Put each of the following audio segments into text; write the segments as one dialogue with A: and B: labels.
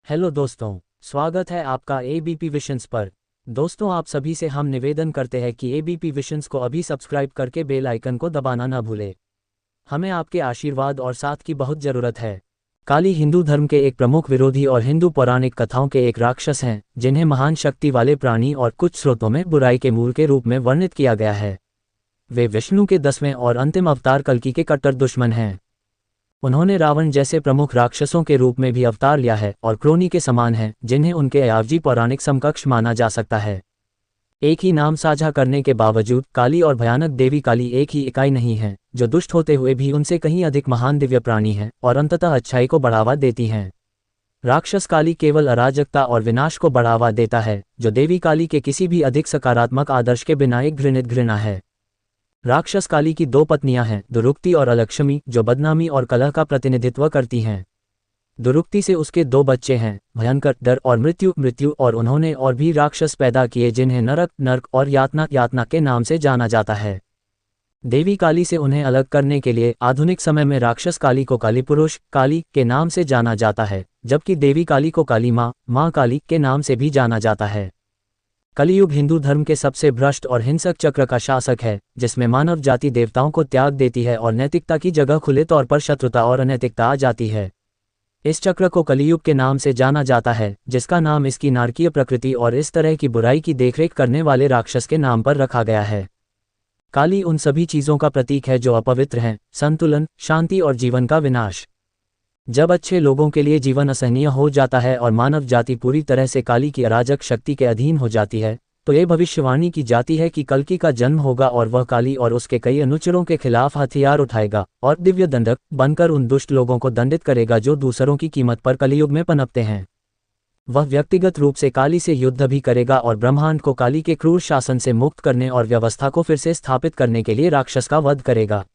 A: Hello दोस्तों, स्वागत है आपका एबीपी विशंस पर। दोस्तों, आप सभी से हम निवेदन करते हैं कि एबीपी विशंस को अभी सब्सक्राइब करके बेल आइकन को दबाना ना भूलें। हमें आपके आशीर्वाद और साथ की बहुत ज़रूरत है। काली हिंदू धर्म के एक प्रमुख विरोधी और हिंदू पौराणिक कथाओं के एक राक्षस हैं, जिन्हें महान शक्ति वाले प्राणी और कुछ स्रोतों में बुराई के मूल के रूप में वर्णित किया गया है। वे विष्णु के 10वें और अंतिम अवतार कल्कि के कट्टर दुश्मन हैं। उन्होंने रावण जैसे प्रमुख राक्षसों के रूप में भी अवतार लिया है और क्रोनी के समान हैं, जिन्हें उनके अयावजी पौराणिक समकक्ष माना जा सकता है। एक ही नाम साझा करने के बावजूद काली और भयानक देवी काली एक ही इकाई नहीं है, जो दुष्ट होते हुए भी उनसे कहीं अधिक महान दिव्य प्राणी हैं और अंततः अच्छाई को बढ़ावा देती हैं। राक्षस काली केवल अराजकता और विनाश को बढ़ावा देता है, जो देवी काली के किसी भी अधिक सकारात्मक आदर्श के बिना एक घृणित घृणा है। राक्षस काली की दो पत्नियां हैं, दुरुक्ति और अलक्ष्मी, जो बदनामी और कलह का प्रतिनिधित्व करती हैं। दुरुक्ति से उसके दो बच्चे हैं, भयंकर, डर और मृत्यु, और उन्होंने और भी राक्षस पैदा किए जिन्हें नरक और यातना के नाम से जाना जाता है। देवी काली से उन्हें अलग करने के लिए आधुनिक समय में राक्षस काली को काली पुरुष काली के नाम से जाना जाता है, जबकि देवी काली को काली माँ काली के नाम से भी जाना जाता है। कलियुग हिंदू धर्म के सबसे भ्रष्ट और हिंसक चक्र का शासक है, जिसमें मानव जाति देवताओं को त्याग देती है और नैतिकता की जगह खुले तौर पर शत्रुता और अनैतिकता आ जाती है। इस चक्र को कलियुग के नाम से जाना जाता है, जिसका नाम इसकी नारकीय प्रकृति और इस तरह की बुराई की देखरेख करने वाले राक्षस के नाम पर रखा गया है। काली उन सभी चीज़ों का प्रतीक है जो अपवित्र हैं, संतुलन, शांति और जीवन का विनाश। जब अच्छे लोगों के लिए जीवन असहनीय हो जाता है और मानव जाति पूरी तरह से काली की अराजक शक्ति के अधीन हो जाती है, तो ये भविष्यवाणी की जाती है कि कल्कि का जन्म होगा और वह काली और उसके कई अनुचरों के खिलाफ हथियार उठाएगा और दिव्य दंडक बनकर उन दुष्ट लोगों को दंडित करेगा जो दूसरों की कीमत पर कलियुग में पनपते हैं। वह व्यक्तिगत रूप से काली से युद्ध भी करेगा और ब्रह्मांड को काली के क्रूर शासन से मुक्त करने और व्यवस्था को फिर से स्थापित करने के लिए राक्षस का वध करेगा।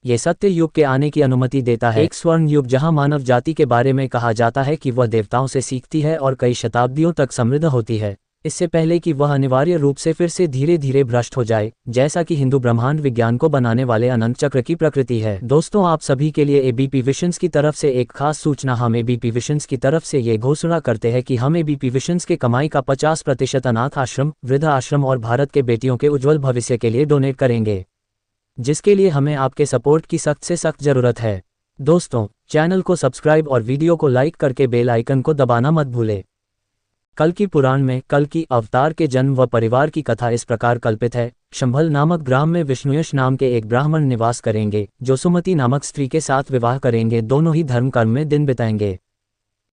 A: ये सत्य युग के आने की अनुमति देता है, एक स्वर्ण युग जहां मानव जाति के बारे में कहा जाता है कि वह देवताओं से सीखती है और कई शताब्दियों तक समृद्ध होती है, इससे पहले कि वह अनिवार्य रूप से फिर से धीरे धीरे भ्रष्ट हो जाए, जैसा कि हिंदू ब्रह्मांड विज्ञान को बनाने वाले अनंत चक्र की प्रकृति है। दोस्तों, आप सभी के लिए एबीपी विशंस की तरफ से एक खास सूचना। हम एबीपी विशंस की तरफ से ये घोषणा करते हैं कि हम एबीपी विशंस के कमाई का 50% अनाथ आश्रम, वृद्ध आश्रम और भारत के बेटियों के उज्जवल भविष्य के लिए डोनेट करेंगे, जिसके लिए हमें आपके सपोर्ट की सख्त से सख्त जरूरत है। दोस्तों, चैनल को सब्सक्राइब और वीडियो को लाइक करके बेल आइकन को दबाना मत भूलें। कल्कि पुराण में कल्कि अवतार के जन्म व परिवार की कथा इस प्रकार कल्पित है। शंभल नामक ग्राम में विष्णुयश नाम के एक ब्राह्मण निवास करेंगे, जो सुमति नामक स्त्री के साथ विवाह करेंगे। दोनों ही धर्म कर्म में दिन बिताएंगे।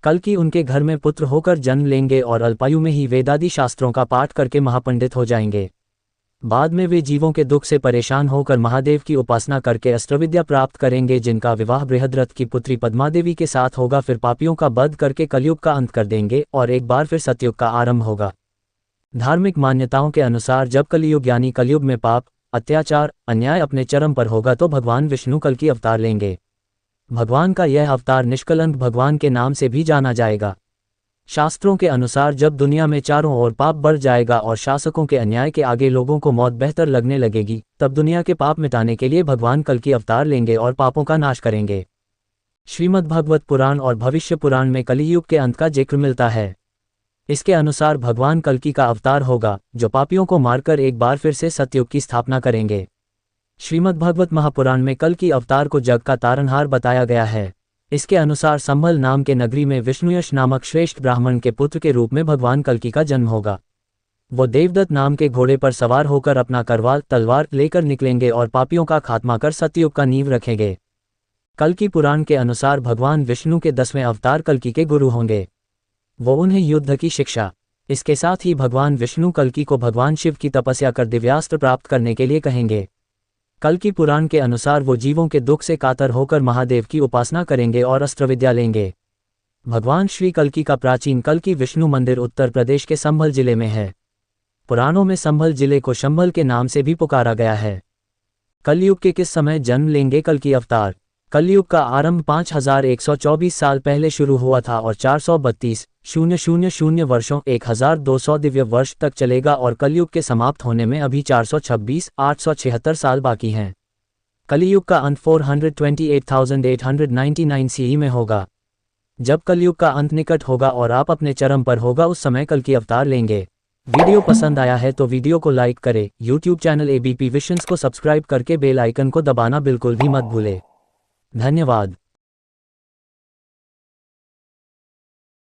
A: कल्कि उनके घर में पुत्र होकर जन्म लेंगे और अल्पायु में ही वेदादि शास्त्रों का पाठ करके महापंडित हो जाएंगे। बाद में वे जीवों के दुख से परेशान होकर महादेव की उपासना करके अस्त्रविद्या प्राप्त करेंगे, जिनका विवाह बृहद्रथ की पुत्री पद्मादेवी के साथ होगा। फिर पापियों का वध करके कलयुग का अंत कर देंगे और एक बार फिर सतयुग का आरंभ होगा। धार्मिक मान्यताओं के अनुसार जब कलियुग यानी कलयुग में पाप, अत्याचार, अन्याय अपने चरम पर होगा, तो भगवान विष्णु कल्कि अवतार लेंगे। भगवान का यह अवतार निष्कलंक भगवान के नाम से भी जाना जाएगा। शास्त्रों के अनुसार जब दुनिया में चारों ओर पाप बढ़ जाएगा और शासकों के अन्याय के आगे लोगों को मौत बेहतर लगने लगेगी, तब दुनिया के पाप मिटाने के लिए भगवान कल्कि अवतार लेंगे और पापों का नाश करेंगे। श्रीमद्भागवत पुराण और भविष्य पुराण में कलियुग के अंत का जिक्र मिलता है। इसके अनुसार भगवान कल्कि का अवतार होगा, जो पापियों को मारकर एक बार फिर से सतयुग की स्थापना करेंगे। श्रीमद्भागवत महापुराण में कल्कि अवतार को जग का तारनहार बताया गया है। इसके अनुसार संभल नाम के नगरी में विष्णुयश नामक श्रेष्ठ ब्राह्मण के पुत्र के रूप में भगवान कल्कि का जन्म होगा। वो देवदत्त नाम के घोड़े पर सवार होकर अपना करवाल तलवार लेकर निकलेंगे और पापियों का खात्मा कर सतयुग का नींव रखेंगे। कल्कि पुराण के अनुसार भगवान विष्णु के 10वें अवतार कल्कि के गुरु होंगे। वो उन्हें युद्ध की शिक्षा, इसके साथ ही भगवान विष्णु कल्कि को भगवान शिव की तपस्या कर दिव्यास्त्र प्राप्त करने के लिए कहेंगे। कल्कि पुराण के अनुसार वो जीवों के दुख से कातर होकर महादेव की उपासना करेंगे और अस्त्रविद्या लेंगे। भगवान श्री कल्कि का प्राचीन कल्कि विष्णु मंदिर उत्तर प्रदेश के संभल जिले में है। पुराणों में संभल जिले को शंभल के नाम से भी पुकारा गया है। कलयुग के किस समय जन्म लेंगे कल्कि अवतार? कलयुग का आरंभ 5124 साल पहले शुरू हुआ था और 432,000 वर्षों 1200 दिव्य वर्ष तक चलेगा और कलयुग के समाप्त होने में अभी 426,876 साल बाकी हैं। कलियुग का अंत 428,899 सीई में होगा। जब कलयुग का अंत निकट होगा और आप अपने चरम पर होगा, उस समय कल की अवतार लेंगे। वीडियो पसंद आया है तो वीडियो को लाइक करें, यूट्यूब चैनल एबीपी विजन्स को सब्सक्राइब करके बेल आइकन को दबाना बिल्कुल भी मत भूले। धन्यवाद।